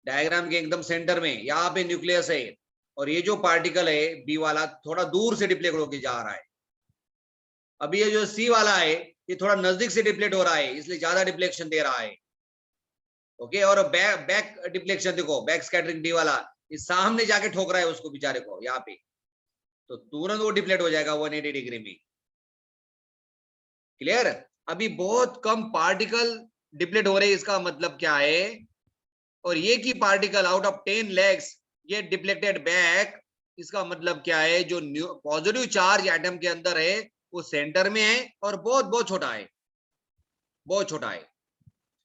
डायग्राम के एकदम सेंटर में यहाँ पे न्यूक्लियस है, और ये जो पार्टिकल है बी वाला थोड़ा दूर से डिफ्लेक्ट होकर जा रहा है. अभी ये जो सी वाला है ये थोड़ा नजदीक से डिफ्लेक्ट हो रहा है, इसलिए ज्यादा डिफ्लेक्शन दे रहा है. ओके. और बैक डिफ्लेक्शन देखो, बैक स्कैटरिंग डी वाला, ये सामने जाके ठोक रहा है उसको बेचारे को यहाँ पे, तो तुरंत वो डिफ्लेक्ट हो जाएगा 180 डिग्री में. क्लियर? अभी बहुत कम पार्टिकल डिफ्लेक्ट हो रहे, इसका मतलब क्या है? और ये की पार्टिकल आउट ऑफ 10 लेग्स ये डिफ्लेक्टेड बैक, इसका मतलब क्या है? जो पॉजिटिव चार्ज एटम के अंदर है वो सेंटर में है और बहुत बहुत छोटा है, बहुत छोटा है.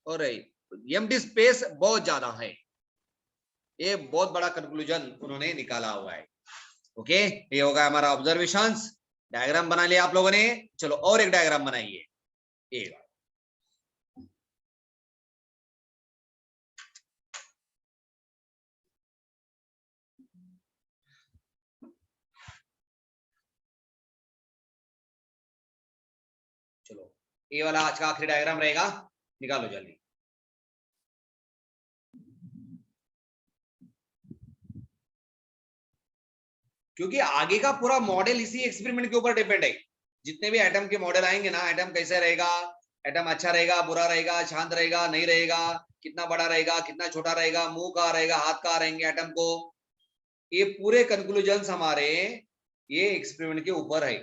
और एम्प्टी स्पेस बहुत ज्यादा है। ये बहुत बड़ा कंक्लूजन उन्होंने निकाला हुआ है। ओके, ये होगा हमारा ऑब्जर्वेशंस। डायग्राम बना लिया आप लोगों ने। चलो और एक डायग्राम बनाइए। एक चलो, ये वाला आज का आखिरी डायग्राम रहेगा, निकालो जल्दी। क्योंकि आगे का पूरा मॉडल इसी एक्सपेरिमेंट के ऊपर डिपेंड है। जितने भी एटम के मॉडल आएंगे ना, एटम कैसे रहेगा, एटम अच्छा रहेगा, बुरा रहेगा, शांत रहेगा, नहीं रहेगा, कितना बड़ा रहेगा, कितना छोटा रहेगा, मुंह कहाँ रहेगा, हाथ कहाँ रहेंगे एटम को, ये पूरे कंक्लूजन्स हमारे ये एक्सपेरिमेंट के ऊपर है।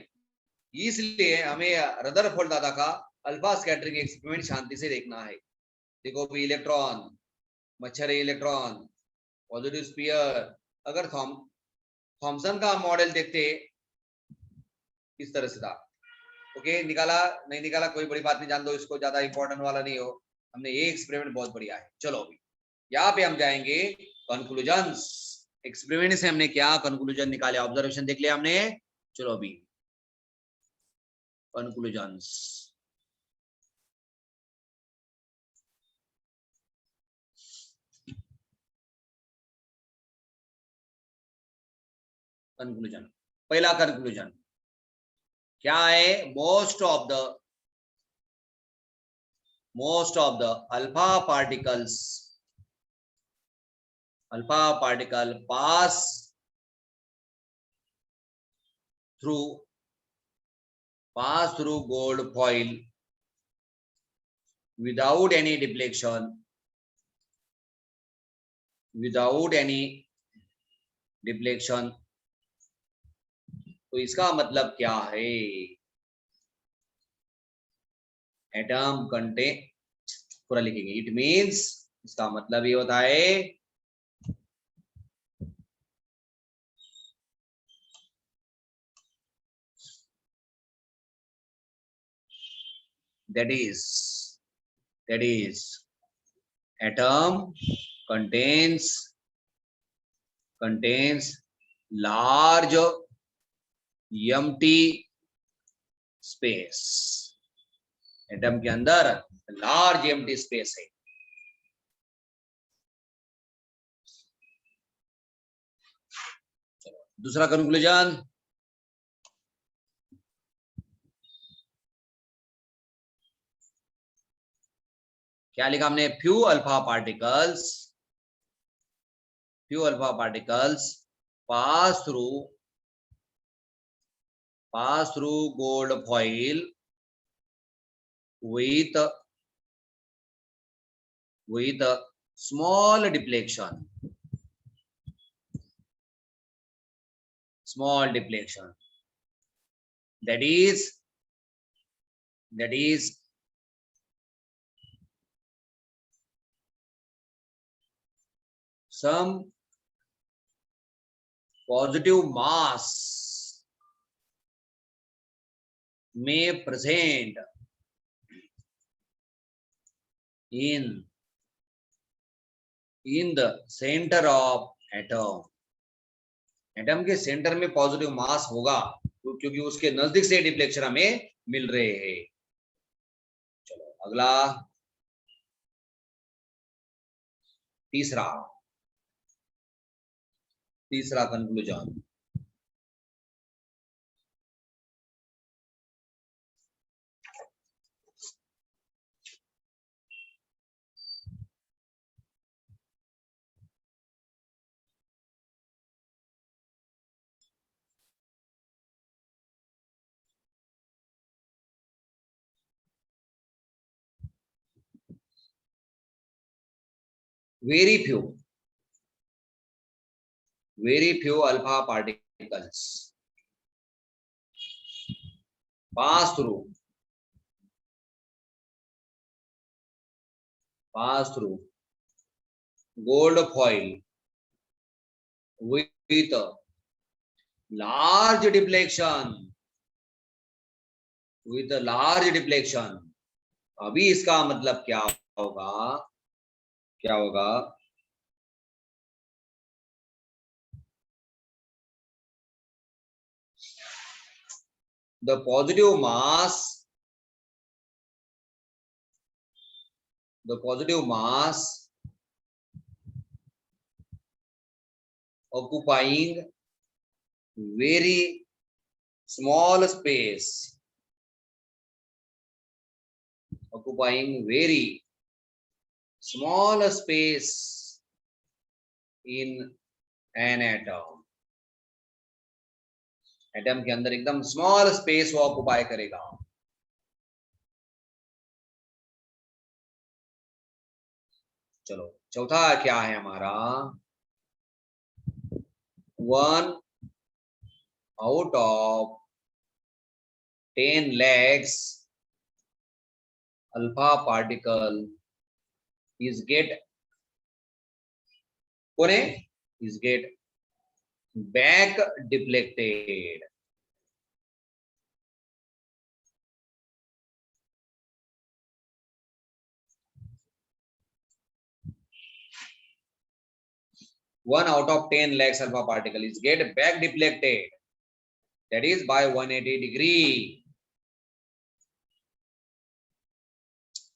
इसलिए हमें रदरफोर्ड दादा का अल्फा स्कैटरिंग एक्सपेरिमेंट शांति से देखना है। देखो भी इलेक्ट्रॉन, मच्छर इलेक्ट्रॉन, पॉजिटिव स्पीयर। अगर थॉमसन का मॉडल देखते इस तरह से था। ओके, निकाला नहीं निकाला कोई बड़ी बात नहीं, जान दो इसको, ज्यादा इंपॉर्टेंट वाला नहीं हो। हमने ये एक्सपेरिमेंट बहुत बढ़िया है। चलो अभी यहाँ पे हम जाएंगे कंक्लूजन्स। एक्सपेरिमेंट से हमने क्या कंक्लूजन निकाले, ऑब्जर्वेशन देख लिया हमने। चलो अभी कंक्लूजन्स। कंक्लूजन, पहला कंक्लूजन क्या है, most of the alpha particle pass through gold foil without any deflection। तो इसका मतलब क्या है, एटम कंटेन, पूरा लिखेंगे। इट मीन्स, इसका मतलब ये होता है that is atom contains large empty space। Atom के अंदर लार्ज एम्प्टी स्पेस है। दूसरा कंक्लूजन, क्या लिखा हमने, few alpha particles pass through gold foil with small deflection, that is some positive mass may present in the center of atom। Atom के centre में positive मास होगा क्योंकि उसके नजदीक से डिफ्लेक्शन हमें मिल रहे हैं। चलो अगला, तीसरा conclusion, very few alpha particles pass through gold foil with large deflection अभी इसका मतलब क्या होगा, क्या होगा, the positive mass, the positive mass occupying very small space, occupying very small space in an atom. Atom के अंदर एकदम स्मॉल स्पेस वो ऑक्युपाई करेगा। चलो चौथा क्या है हमारा, 1 out of 10 lakhs alpha particle is get back deflected. One out of 10 lakhs alpha particle is get back deflected, that is by 180 degree.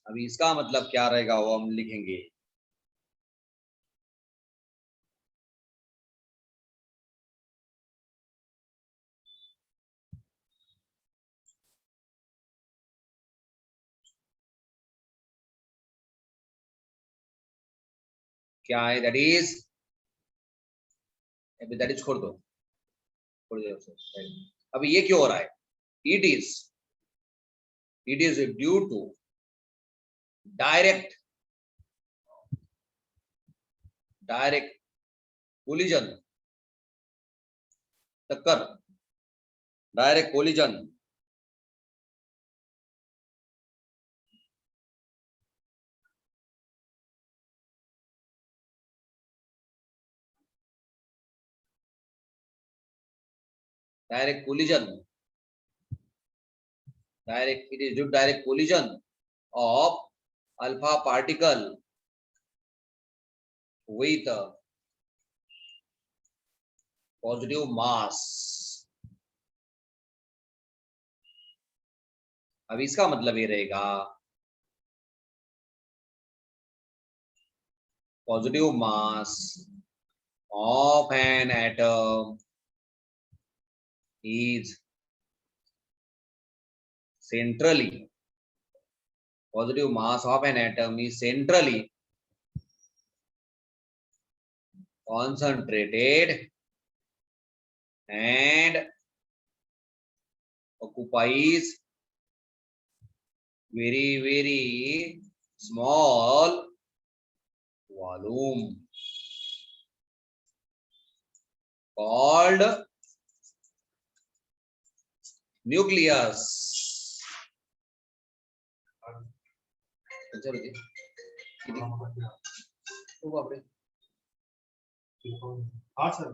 अभी इसका मतलब क्या रहेगा वो हम लिखेंगे, क्या है, दैट इज छोड़ दो, अभी ये क्यों हो रहा है, it is due to direct collision, टक्कर, direct collision direct collision of alpha particle with positive mass. अब इसका मतलब ये रहेगा, positive mass of an atom is centrally, positive mass of an atom is centrally concentrated and occupies very small volume called nucleus. हाँ sir,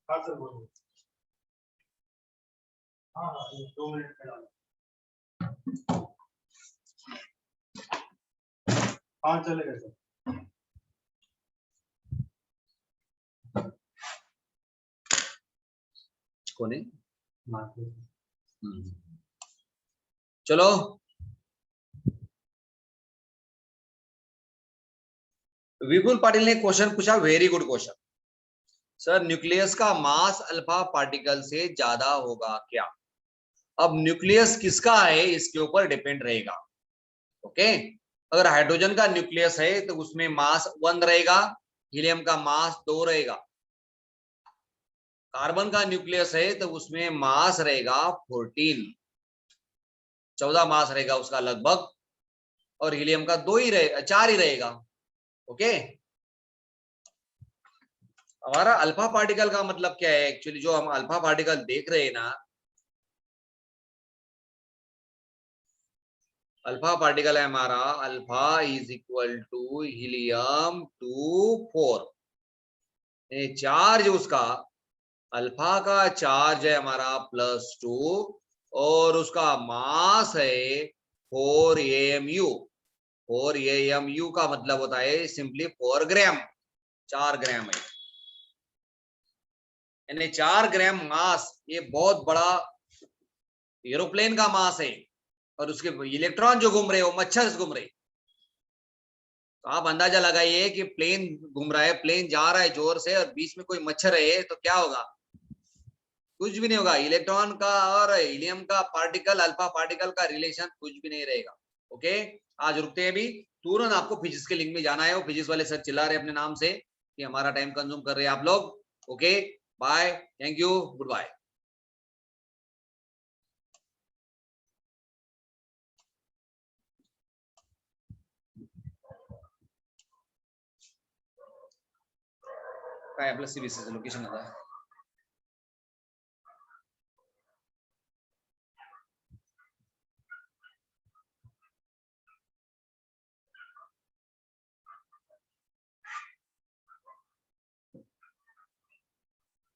हाँ sir बोलो, हाँ 2 minute का डालो, हाँ चलेगा सर। कोने चलो विपुल पाटिल ने क्वेश्चन पूछा, very good question sir, nucleus का मास अल्फा पार्टिकल से ज्यादा होगा क्या? अब न्यूक्लियस किसका है इसके ऊपर डिपेंड रहेगा, ओके। अगर हाइड्रोजन का न्यूक्लियस है तो उसमें मास 1 रहेगा, हीलियम का मास 2 रहेगा। कार्बन का न्यूक्लियस है तो उसमें मास रहेगा 14 मास रहेगा उसका लगभग, और हीलियम का 4 ही रहेगा, ओके। हमारा अल्फा पार्टिकल का मतलब क्या है, एक्चुअली जो हम अल्फा पार्टिकल देख रहे हैं ना, अल्फा पार्टिकल है हमारा, alpha is equal to helium 2 4, charge उसका, अल्फा का चार्ज है हमारा +2 और उसका मास है 4 AMU। 4 AMU का मतलब होता है सिंपली 4 ग्राम, 4 ग्राम है, यानी 4 ग्राम मास। ये बहुत बड़ा एरोप्लेन का मास है, और उसके इलेक्ट्रॉन जो घूम रहे हैं वो मच्छर घूम रहे हैं। तो आप अंदाजा लगाइए कि प्लेन घूम रहा है, प्लेन जा रहा है जोर से, और बीच में कोई मच्छर है तो क्या होगा? कुछ भी नहीं होगा। इलेक्ट्रॉन का और हीलियम का पार्टिकल, अल्फा पार्टिकल का रिलेशन कुछ भी नहीं रहेगा। ओके, आज रुकते हैं। भी तुरंत आपको फिजिक्स के लिंक में जाना है। वो फिजिक्स वाले सर चिल्ला रहे अपने नाम से कि हमारा टाइम कंज्यूम कर रहे हैं आप लोग। Okay, bye, thank you, goodbye. काय आपलं सीबीएसई लोकेशन आता